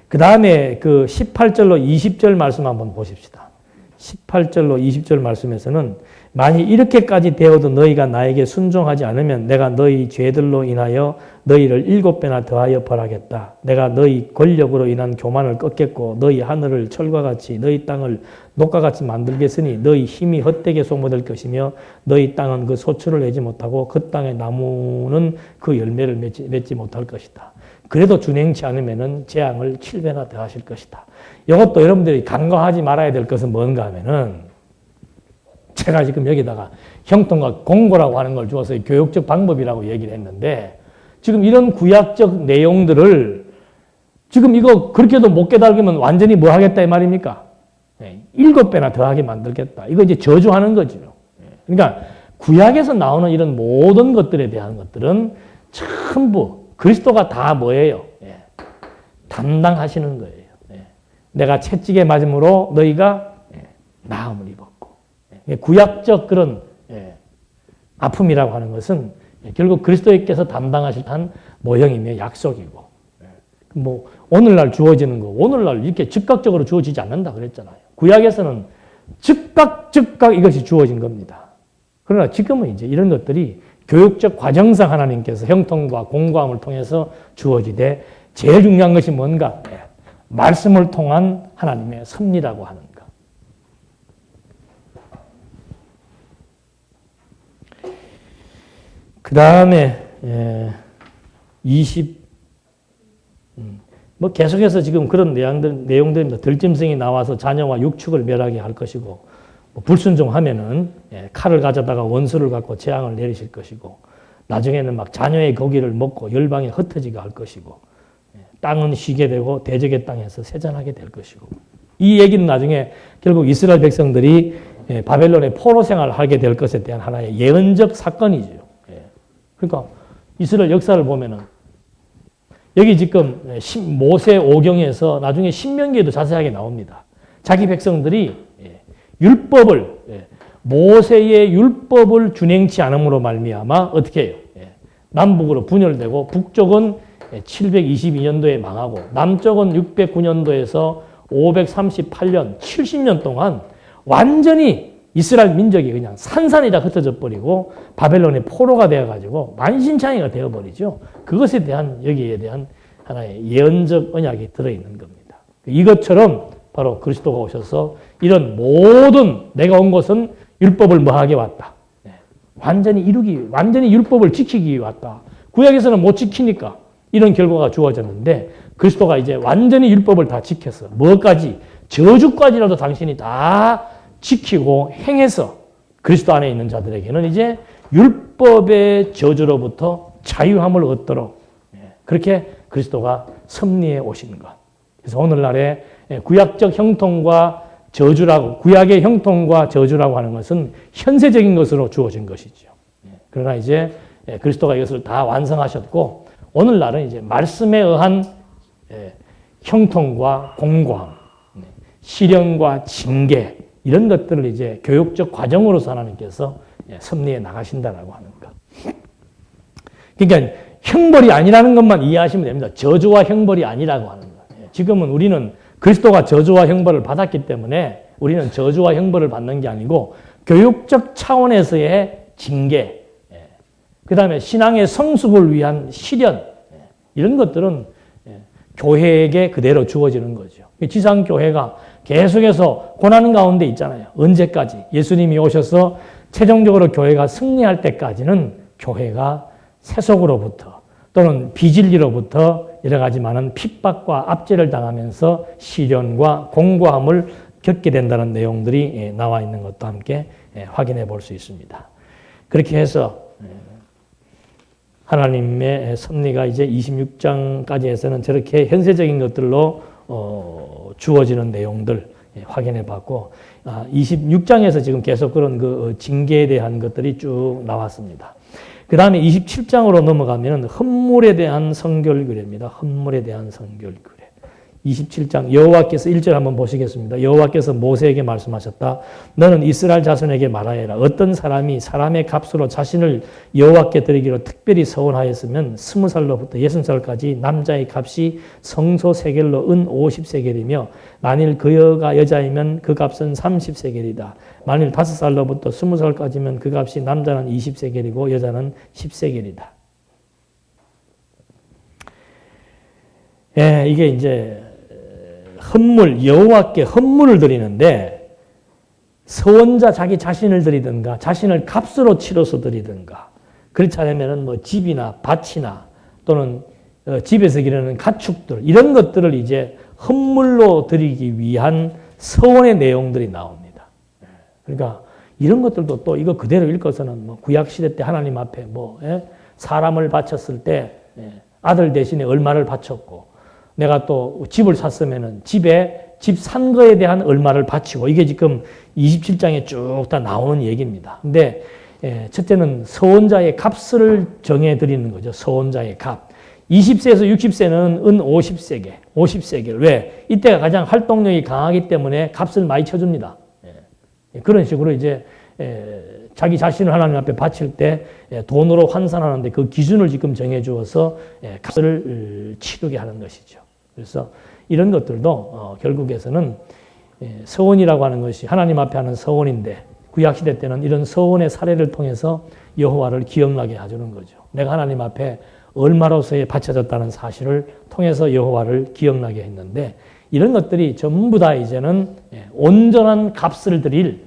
그 다음에 그 18절로 20절 말씀 한번 보십시다. 18절로 20절 말씀에서는 만일 이렇게까지 되어도 너희가 나에게 순종하지 않으면 내가 너희 죄들로 인하여 너희를 7배나 더하여 벌하겠다. 내가 너희 권력으로 인한 교만을 꺾겠고 너희 하늘을 철과 같이 너희 땅을 녹과 같이 만들겠으니 너희 힘이 헛되게 소모될 것이며 너희 땅은 그 소출을 내지 못하고 그 땅의 나무는 그 열매를 맺지 못할 것이다. 그래도 준행치 않으면 재앙을 7배나 더하실 것이다. 이것도 여러분들이 간과하지 말아야 될 것은 뭔가 하면은 제가 지금 여기다가 형통과 공고라고 하는 걸 주어서 교육적 방법이라고 얘기를 했는데 지금 이런 구약적 내용들을 지금 이거 그렇게도 못 깨달으면 완전히 뭐 하겠다 이 말입니까? 7배나 더하게 만들겠다. 이거 이제 저주하는 거죠. 그러니까 구약에서 나오는 이런 모든 것들에 대한 것들은 전부 그리스도가 다 뭐예요? 담당하시는 거예요. 내가 채찍에 맞음으로 너희가 나음을 입었고. 구약적 그런 아픔이라고 하는 것은 결국 그리스도께서 담당하실 한 모형이며 약속이고 뭐 오늘날 주어지는 거 오늘날 이렇게 즉각적으로 주어지지 않는다 그랬잖아요. 구약에서는 즉각 이것이 주어진 겁니다. 그러나 지금은 이제 이런 것들이 교육적 과정상 하나님께서 형통과 공고함을 통해서 주어지되 제일 중요한 것이 뭔가? 말씀을 통한 하나님의 섭리라고 하는 것. 그 다음에 20 계속해서 지금 그런 내용들입니다. 들짐승이 나와서 자녀와 육축을 멸하게 할 것이고 불순종하면은 칼을 가져다가 원수를 갖고 재앙을 내리실 것이고 나중에는 막 자녀의 고기를 먹고 열방에 흩어지게 할 것이고 땅은 쉬게 되고 대적의 땅에서 세잔하게 될 것이고 이 얘기는 나중에 결국 이스라엘 백성들이 바벨론의 포로 생활을 하게 될 것에 대한 하나의 예언적 사건이죠. 그러니까 이스라엘 역사를 보면은 여기 지금 모세 오경에서 나중에 신명기에도 자세하게 나옵니다. 자기 백성들이 율법을 모세의 율법을 준행치 않음으로 말미암아 어떻게 해요? 남북으로 분열되고 북쪽은 722년도에 망하고 남쪽은 609년도에서 538년 70년 동안 완전히 이스라엘 민족이 그냥 산산이다 흩어져 버리고 바벨론의 포로가 되어가지고 만신창이가 되어버리죠. 그것에 대한 여기에 대한 하나의 예언적 언약이 들어있는 겁니다. 이것처럼 바로 그리스도가 오셔서 이런 모든 내가 온 것은 율법을 뭐하게 왔다. 완전히 율법을 지키기 위해 왔다. 구약에서는 못 지키니까 이런 결과가 주어졌는데 그리스도가 이제 완전히 율법을 다 지켜서 뭐까지 저주까지라도 당신이 다 지키고 행해서 그리스도 안에 있는 자들에게는 이제 율법의 저주로부터 자유함을 얻도록 그렇게 그리스도가 섭리해 오신 것. 그래서 오늘날의 구약적 형통과 저주라고 구약의 형통과 저주라고 하는 것은 현세적인 것으로 주어진 것이죠. 그러나 이제 그리스도가 이것을 다 완성하셨고 오늘날은 이제 말씀에 의한 형통과 공고함, 시련과 징계 이런 것들을 이제 교육적 과정으로서 하나님께서 섭리해 나가신다라고 하는 것. 그러니까 형벌이 아니라는 것만 이해하시면 됩니다. 저주와 형벌이 아니라고 하는 것. 지금은 우리는 그리스도가 저주와 형벌을 받았기 때문에 우리는 저주와 형벌을 받는 게 아니고 교육적 차원에서의 징계, 그 다음에 신앙의 성숙을 위한 시련 이런 것들은 교회에게 그대로 주어지는 거죠. 지상교회가 계속해서 고난 가운데 있잖아요. 언제까지? 예수님이 오셔서 최종적으로 교회가 승리할 때까지는 교회가 세속으로부터 또는 비진리로부터 여러 가지 많은 핍박과 압제를 당하면서 시련과 공고함을 겪게 된다는 내용들이 나와 있는 것도 함께 확인해 볼 수 있습니다. 그렇게 해서 하나님의 섭리가 이제 26장까지 해서는 저렇게 현세적인 것들로 주어지는 내용들 확인해 봤고 26장에서 지금 계속 그런 그 징계에 대한 것들이 쭉 나왔습니다. 그 다음에 27장으로 넘어가면 헌물에 대한 성결규례입니다. 헌물에 대한 성결규례. 27장 여호와께서 1절 한번 보시겠습니다. 여호와께서 모세에게 말씀하셨다. 너는 이스라엘 자손에게 말하여라. 어떤 사람이 사람의 값으로 자신을 여호와께 드리기로 특별히 서원하였으면 20살로부터 60살까지 남자의 값이 성소 세겔로 은 50세겔이며 만일 그 여가 여자이면 그 값은 30세겔이다. 만일 5살로부터 20살까지면 그 값이 남자는 20세겔이고 여자는 10세겔이다. 예, 이게 이제 헌물, 여호와께 헌물을 드리는데 서원자 자기 자신을 드리든가 자신을 값으로 치러서 드리든가 그렇지 않으면 뭐 집이나 밭이나 또는 집에서 기르는 가축들 이런 것들을 이제 헌물로 드리기 위한 서원의 내용들이 나옵니다. 그러니까 이런 것들도 또 이거 그대로 읽어서는 뭐 구약 시대 때 하나님 앞에 뭐 사람을 바쳤을 때 아들 대신에 얼마를 바쳤고 내가 또 집을 샀으면은 집 산 거에 대한 얼마를 바치고 이게 지금 27장에 쭉 다 나오는 얘기입니다. 근데 첫째는 서원자의 값을 정해 드리는 거죠. 서원자의 값. 20세에서 60세는 은 50세겔. 왜? 이때가 가장 활동력이 강하기 때문에 값을 많이 쳐줍니다. 그런 식으로 이제 자기 자신을 하나님 앞에 바칠 때 돈으로 환산하는데 그 기준을 지금 정해 주어서 값을 치르게 하는 것이죠. 그래서 이런 것들도 결국에서는 서원이라고 하는 것이 하나님 앞에 하는 서원인데 구약시대 때는 이런 서원의 사례를 통해서 여호와를 기억나게 해주는 거죠. 내가 하나님 앞에 얼마로서에 바쳐졌다는 사실을 통해서 여호와를 기억나게 했는데 이런 것들이 전부 다 이제는 온전한 값을 드릴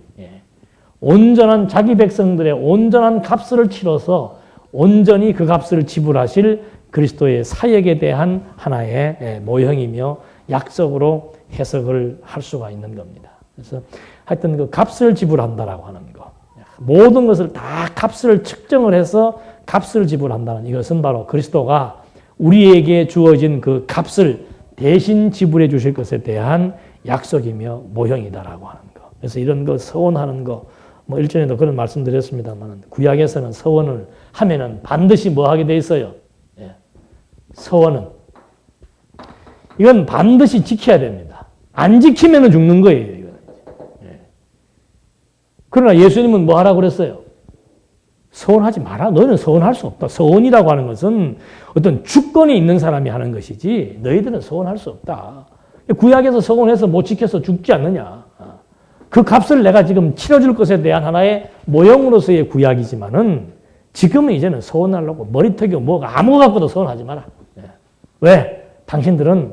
온전한 자기 백성들의 온전한 값을 치러서 온전히 그 값을 지불하실 그리스도의 사역에 대한 하나의 모형이며 약속으로 해석을 할 수가 있는 겁니다. 그래서 하여튼 그 값을 지불한다라고 하는 거. 모든 것을 다 값을 측정을 해서 값을 지불한다는 이것은 바로 그리스도가 우리에게 주어진 그 값을 대신 지불해 주실 것에 대한 약속이며 모형이다라고 하는 거. 그래서 이런 거 서원하는 거, 뭐 일전에도 그런 말씀드렸습니다만 구약에서는 서원을 하면은 반드시 뭐 하게 돼 있어요? 서원은 이건 반드시 지켜야 됩니다. 안 지키면 죽는 거예요. 이거는. 그러나 예수님은 뭐 하라고 그랬어요? 서원하지 마라. 너는 서원할 수 없다. 서원이라고 하는 것은 어떤 주권이 있는 사람이 하는 것이지 너희들은 서원할 수 없다. 구약에서 서원해서 못 지켜서 죽지 않느냐. 그 값을 내가 지금 치러줄 것에 대한 하나의 모형으로서의 구약이지만은 지금은 이제는 서원하려고 머리턱이 뭐가 아무 거 갖고도 서원하지 마라. 왜? 당신들은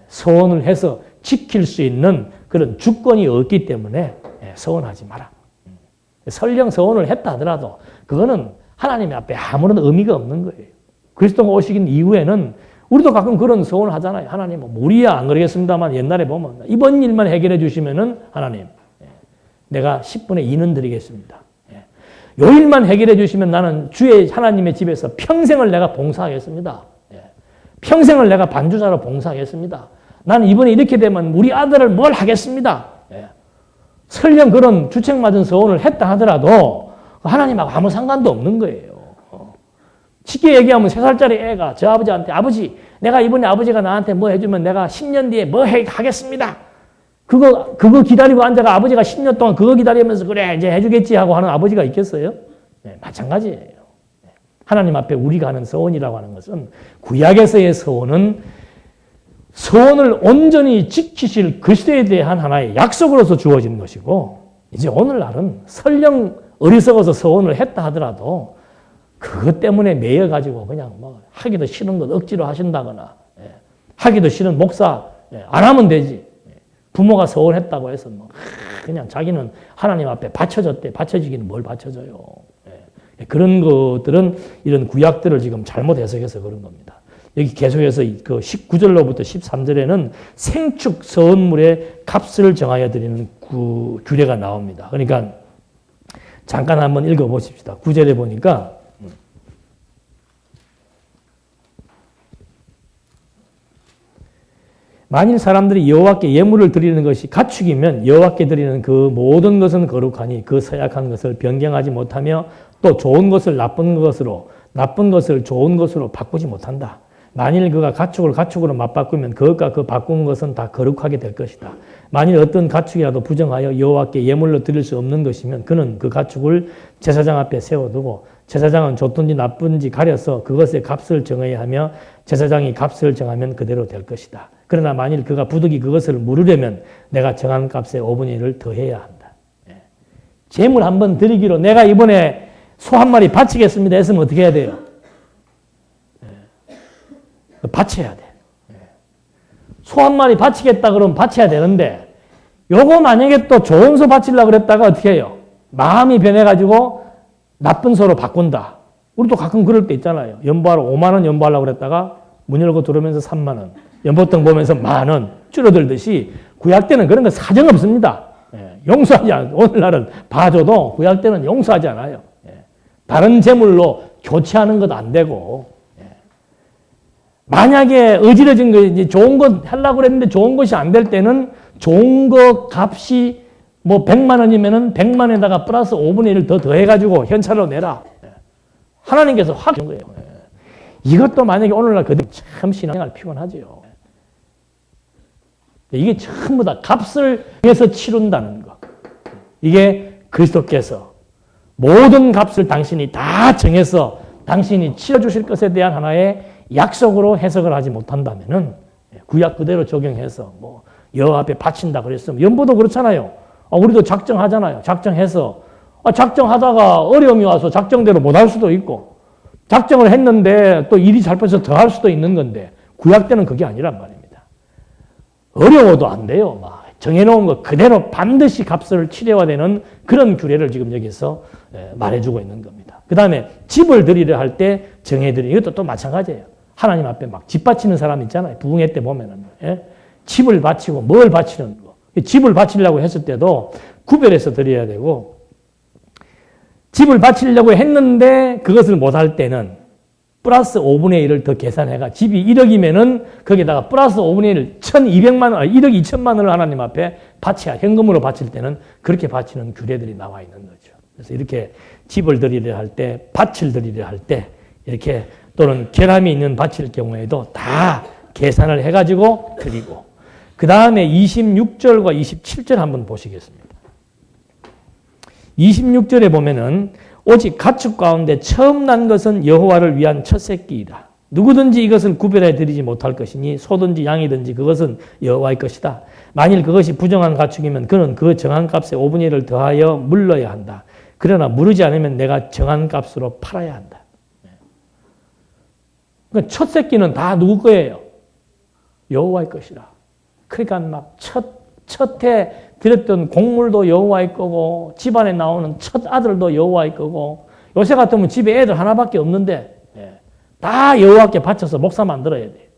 서원을 해서 지킬 수 있는 그런 주권이 없기 때문에 서원하지 마라. 설령 서원을 했다 하더라도 그거는 하나님 앞에 아무런 의미가 없는 거예요. 그리스도가 오시긴 이후에는 우리도 가끔 그런 서원을 하잖아요. 하나님, 우리야 안 그러겠습니다만 옛날에 보면 이번 일만 해결해 주시면은 하나님, 내가 10분의 2는 드리겠습니다. 요 일만 해결해 주시면 나는 주의 하나님의 집에서 평생을 내가 봉사하겠습니다. 평생을 내가 반주자로 봉사하겠습니다. 나는 이번에 이렇게 되면 우리 아들을 뭘 하겠습니다. 설령 그런 주책맞은 서원을 했다 하더라도 하나님하고 아무 상관도 없는 거예요. 쉽게 얘기하면 3살짜리 애가 저 아버지한테 아버지 내가 이번에 아버지가 나한테 뭐 해주면 내가 10년 뒤에 뭐 하겠습니다. 그거 기다리고 앉아가 아버지가 10년 동안 그거 기다리면서 그래 이제 해주겠지 하고 하는 아버지가 있겠어요? 마찬가지예요. 하나님 앞에 우리가 하는 서원이라고 하는 것은 구약에서의 서원은 서원을 온전히 지키실 그리스도에 대한 하나의 약속으로서 주어진 것이고 이제 오늘날은 설령 어리석어서 서원을 했다 하더라도 그것 때문에 매여가지고 그냥 뭐 하기도 싫은 것 억지로 하신다거나 하기도 싫은 목사 안 하면 되지. 부모가 서원했다고 해서 뭐 그냥 자기는 하나님 앞에 바쳐졌대. 바쳐지기는 뭘 바쳐져요. 그런 것들은 이런 구약들을 지금 잘못 해석해서 그런 겁니다. 여기 계속해서 그 19절로부터 13절에는 생축 서원물의 값을 정하여 드리는 규례가 나옵니다. 그러니까 잠깐 한번 읽어보십시다. 9절에 보니까 만일 사람들이 여호와께 예물을 드리는 것이 가축이면 여호와께 드리는 그 모든 것은 거룩하니 그 서약한 것을 변경하지 못하며 또 좋은 것을 나쁜 것으로 나쁜 것을 좋은 것으로 바꾸지 못한다. 만일 그가 가축을 가축으로 맞바꾸면 그것과 그 바꾼 것은 다 거룩하게 될 것이다. 만일 어떤 가축이라도 부정하여 여호와께 예물로 드릴 수 없는 것이면 그는 그 가축을 제사장 앞에 세워두고 제사장은 좋든지 나쁜지 가려서 그것의 값을 정해야 하며 제사장이 값을 정하면 그대로 될 것이다. 그러나 만일 그가 부득이 그것을 물으려면 내가 정한 값의 5분의 1을 더해야 한다. 제물 한번 드리기로 내가 이번에 소 한 마리 바치겠습니다 했으면 어떻게 해야 돼요? 바쳐야 돼. 소 한 마리 바치겠다 그러면 바쳐야 되는데 요거 만약에 또 좋은 소 바치려고 그랬다가 어떻게 해요? 마음이 변해가지고 나쁜 소로 바꾼다. 우리도 가끔 그럴 때 있잖아요. 연보하러 5만 원 연보하려고 그랬다가 문 열고 들어오면서 3만 원. 연보통 보면서 10,000원 줄어들듯이 구약 때는 그런 거 사정 없습니다. 용서하지 않아요. 오늘날은 봐줘도 구약 때는 용서하지 않아요. 다른 재물로 교체하는 것도 안 되고 만약에 어지러진 거 이제 좋은 것 하려고 그랬는데 좋은 것이 안 될 때는 좋은 거 값이 뭐 100만 원이면은 100만 원에다가 플러스 5분의 1을 더 더해가지고 현찰로 내라. 하나님께서 확 준 거예요. 이것도 만약에 오늘날 그대로 참 신앙생활 피곤하죠. 이게 전부 다 값을 위해서 치른다는 거. 이게 그리스도께서 모든 값을 당신이 다 정해서 당신이 치러주실 것에 대한 하나의 약속으로 해석을 하지 못한다면은 구약 그대로 적용해서 뭐 여호와 앞에 바친다 그랬으면 연보도 그렇잖아요. 우리도 작정하잖아요. 작정해서 작정하다가 어려움이 와서 작정대로 못할 수도 있고 작정을 했는데 또 일이 잘못해서 더 할 수도 있는 건데 구약 때는 그게 아니란 말입니다. 어려워도 안 돼요. 막 정해놓은 거 그대로 반드시 값을 치러야 되는 그런 규례를 지금 여기서 말해주고 있는 겁니다. 그 다음에 집을 드리려 할 때 정해드리는 이것도 또 마찬가지예요. 하나님 앞에 막 집 바치는 사람 있잖아요. 부흥회 때 보면은 집을 바치고 뭘 바치는 거. 집을 바치려고 했을 때도 구별해서 드려야 되고 집을 바치려고 했는데 그것을 못할 때는 플러스 5분의 1을 더 계산해가 집이 1억이면은 거기다가 플러스 5분의 1을 1,200만 원, 1억 2천만 원을 하나님 앞에 바쳐야 현금으로 바칠 때는 그렇게 바치는 규례들이 나와 있는 거죠. 그래서 이렇게 집을 드리려 할 때, 밭을 드리려 할 때 이렇게 또는 결함이 있는 밭일 경우에도 다 계산을 해가지고 드리고 그 다음에 26절과 27절 한번 보시겠습니다. 26절에 보면은 오직 가축 가운데 처음 난 것은 여호와를 위한 첫 새끼이다. 누구든지 이것을 구별해 드리지 못할 것이니 소든지 양이든지 그것은 여호와의 것이다. 만일 그것이 부정한 가축이면 그는 그 정한 값의 5분의 1을 더하여 물러야 한다. 그러나 물으지 않으면 내가 정한 값으로 팔아야 한다. 그러니까 첫 새끼는 다 누구 거예요? 여호와의 것이라. 그러니까 막 첫해 드렸던 곡물도 여호와의 거고 집안에 나오는 첫 아들도 여호와의 거고 요새 같으면 집에 애들 하나밖에 없는데 다 여호와께 바쳐서 목사 만들어야 돼.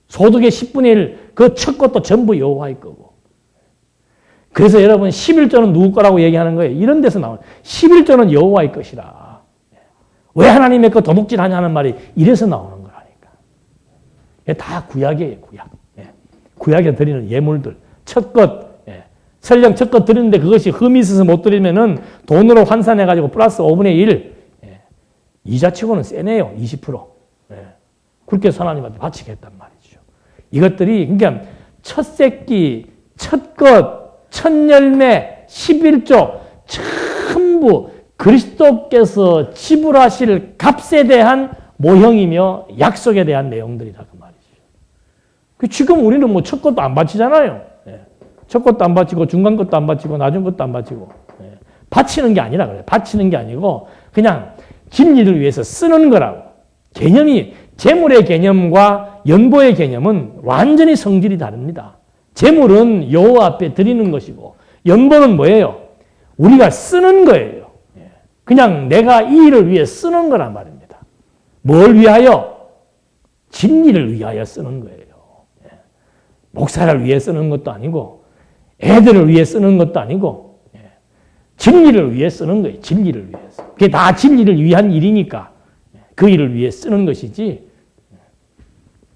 소득의 10분의 1, 그 첫 것도 전부 여호와의 거고. 그래서 여러분 11조는 누구 거라고 얘기하는 거예요? 이런 데서 나오는 11조는 여호와의 것이라. 왜 하나님의 거 도둑질하냐 하는 말이 이래서 나오는 거라니까. 다 구약이에요. 구약. 구약에 드리는 예물들. 첫 것. 설령 첫 것 드리는데 그것이 흠이 있어서 못 드리면은 돈으로 환산해가지고 플러스 5분의 1. 이자치고는 세네요. 20%. 그렇게 하나님한테 바치겠단 말이죠. 이것들이 그러니까 첫 새끼, 첫 것, 첫 열매, 11조 전부 그리스도께서 지불하실 값에 대한 모형이며 약속에 대한 내용들이다 그 말이죠. 지금 우리는 뭐 첫 것도 안 바치잖아요. 첫 것도 안 바치고 중간 것도 안 바치고 나중 것도 안 바치고 바치는 게 아니라 그래요. 바치는 게 아니고 그냥 진리를 위해서 쓰는 거라고. 개념이 재물의 개념과 연보의 개념은 완전히 성질이 다릅니다. 재물은 여호와 앞에 드리는 것이고 연보는 뭐예요? 우리가 쓰는 거예요. 그냥 내가 이 일을 위해 쓰는 거란 말입니다. 뭘 위하여? 진리를 위하여 쓰는 거예요. 목사를 위해 쓰는 것도 아니고 애들을 위해 쓰는 것도 아니고 진리를 위해 쓰는 거예요. 진리를 위해서. 그게 다 진리를 위한 일이니까 그 일을 위해 쓰는 것이지.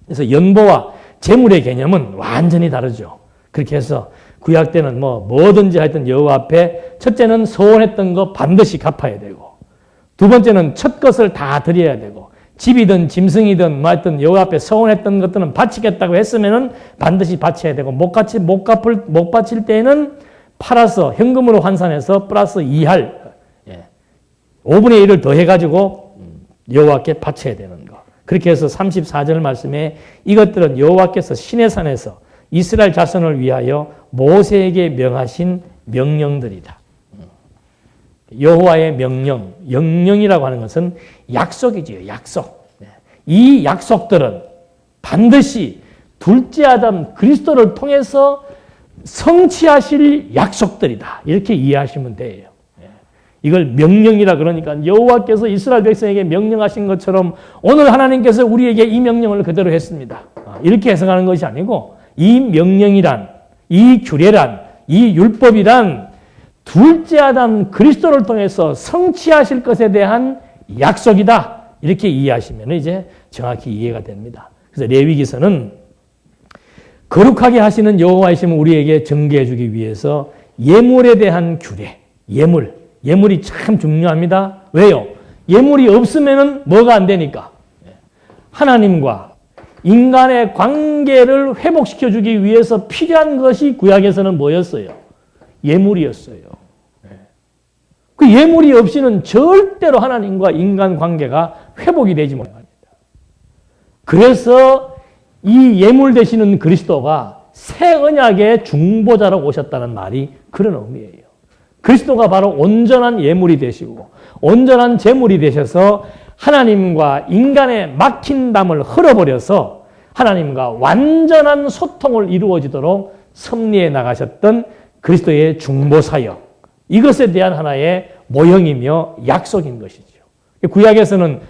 그래서 연보와 재물의 개념은 완전히 다르죠. 그렇게 해서 구약 때는 뭐든지 하여튼 여호와 앞에 첫째는 소원했던 거 반드시 갚아야 되고 두 번째는 첫 것을 다 드려야 되고 집이든 짐승이든 뭐 하여튼 여호와 앞에 서원했던 것들은 바치겠다고 했으면은 반드시 바쳐야 되고 못 바칠 때에는 팔아서 현금으로 환산해서 플러스 2할 5분의 1을 더해가지고 여호와께 바쳐야 되는 거. 그렇게 해서 34절 말씀에 이것들은 여호와께서 시내 산에서 이스라엘 자손을 위하여 모세에게 명하신 명령들이다. 여호와의 명령, 영령이라고 하는 것은 약속이지요. 약속. 이 약속들은 반드시 둘째 아담 그리스도를 통해서 성취하실 약속들이다. 이렇게 이해하시면 돼요. 이걸 명령이라 그러니까 여호와께서 이스라엘 백성에게 명령하신 것처럼 오늘 하나님께서 우리에게 이 명령을 그대로 했습니다. 이렇게 해석하는 것이 아니고 이 명령이란, 이 규례란, 이 율법이란 둘째 아담 그리스도를 통해서 성취하실 것에 대한 약속이다. 이렇게 이해하시면 이제 정확히 이해가 됩니다. 그래서 레위기서는 거룩하게 하시는 여호와이심을 우리에게 증거해 주기 위해서 예물에 대한 규례, 예물이 참 중요합니다. 왜요? 예물이 없으면 뭐가 안 되니까? 하나님과 인간의 관계를 회복시켜 주기 위해서 필요한 것이 구약에서는 뭐였어요? 예물이었어요. 그 예물이 없이는 절대로 하나님과 인간 관계가 회복이 되지 못합니다. 그래서 이 예물 되시는 그리스도가 새 언약의 중보자로 오셨다는 말이 그런 의미예요. 그리스도가 바로 온전한 예물이 되시고 온전한 제물이 되셔서 하나님과 인간의 막힌 담을 흘어버려서 하나님과 완전한 소통을 이루어지도록 섭리해 나가셨던 그리스도의 중보사역. 이것에 대한 하나의 모형이며 약속인 것이죠. 구약에서는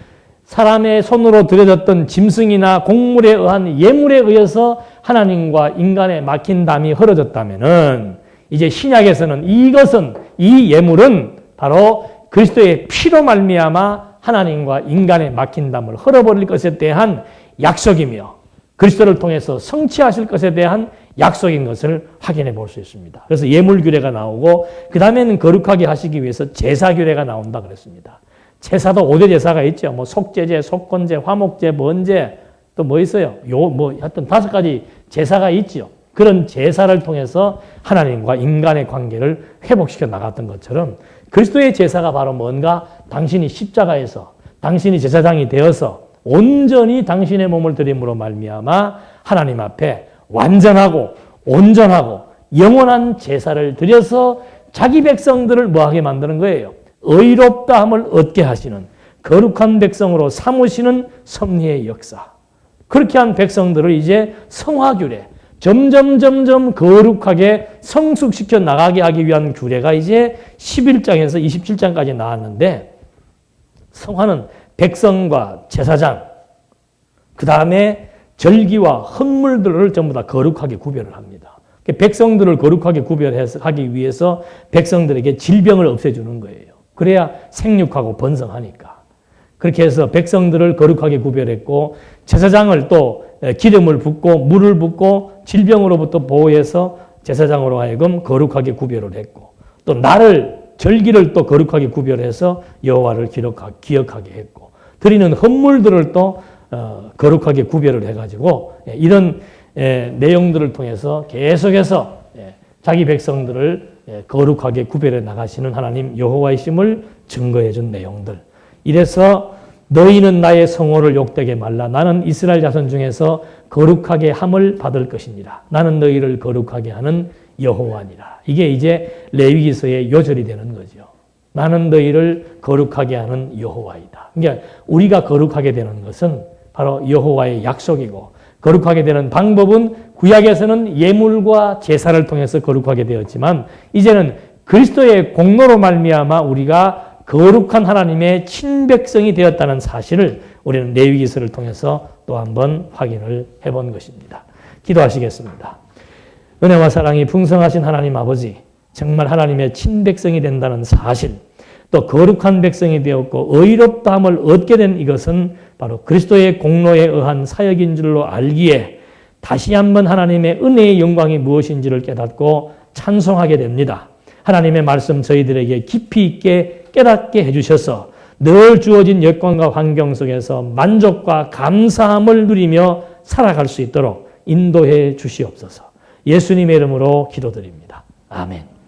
사람의 손으로 들여졌던 짐승이나 곡물에 의한 예물에 의해서 하나님과 인간의 막힌 담이 흘어졌다면은 이제 신약에서는 이 예물은 바로 그리스도의 피로 말미암아 하나님과 인간의 막힌 담을 흘어버릴 것에 대한 약속이며 그리스도를 통해서 성취하실 것에 대한 약속인 것을 확인해 볼 수 있습니다. 그래서 예물 규례가 나오고 그 다음에는 거룩하게 하시기 위해서 제사 규례가 나온다 그랬습니다. 제사도 5대 제사가 있죠. 뭐 속죄제, 속건제, 화목제, 번제 또 뭐 있어요? 하여튼 5가지 제사가 있죠. 그런 제사를 통해서 하나님과 인간의 관계를 회복시켜 나갔던 것처럼 그리스도의 제사가 바로 뭔가 당신이 십자가에서 당신이 제사장이 되어서 온전히 당신의 몸을 드림으로 말미암아 하나님 앞에 완전하고 온전하고 영원한 제사를 드려서 자기 백성들을 뭐하게 만드는 거예요? 의롭다함을 얻게 하시는 거룩한 백성으로 삼으시는 섭리의 역사. 그렇게 한 백성들을 이제 성화규례, 점점 거룩하게 성숙시켜 나가게 하기 위한 규례가 이제 11장에서 27장까지 나왔는데 성화는 백성과 제사장, 그 다음에 절기와 헌물들을 전부 다 거룩하게 구별을 합니다. 백성들을 거룩하게 구별하기 위해서 백성들에게 질병을 없애주는 거예요. 그래야 생육하고 번성하니까. 그렇게 해서 백성들을 거룩하게 구별했고 제사장을 또 기름을 붓고 물을 붓고 질병으로부터 보호해서 제사장으로 하여금 거룩하게 구별을 했고 또 절기를 또 거룩하게 구별해서 여호와를 기억하게 했고 드리는 헌물들을 또 거룩하게 구별을 해가지고 이런 내용들을 통해서 계속해서 자기 백성들을 거룩하게 구별해 나가시는 하나님 여호와이심을 증거해 준 내용들. 이래서 너희는 나의 성호를 욕되게 말라. 나는 이스라엘 자손 중에서 거룩하게 함을 받을 것이니라. 나는 너희를 거룩하게 하는 여호와니라. 이게 이제 레위기서의 요절이 되는 거죠. 나는 너희를 거룩하게 하는 여호와이다. 그러니까 우리가 거룩하게 되는 것은 바로 여호와의 약속이고 거룩하게 되는 방법은 구약에서는 예물과 제사를 통해서 거룩하게 되었지만 이제는 그리스도의 공로로 말미암아 우리가 거룩한 하나님의 친백성이 되었다는 사실을 우리는 레위기서를 통해서 또 한번 확인을 해본 것입니다. 기도하시겠습니다. 은혜와 사랑이 풍성하신 하나님 아버지, 정말 하나님의 친백성이 된다는 사실, 또 거룩한 백성이 되었고 의롭다함을 얻게 된 이것은 바로 그리스도의 공로에 의한 사역인 줄로 알기에 다시 한번 하나님의 은혜의 영광이 무엇인지를 깨닫고 찬송하게 됩니다. 하나님의 말씀 저희들에게 깊이 있게 깨닫게 해주셔서 늘 주어진 여건과 환경 속에서 만족과 감사함을 누리며 살아갈 수 있도록 인도해 주시옵소서. 예수님의 이름으로 기도드립니다. 아멘.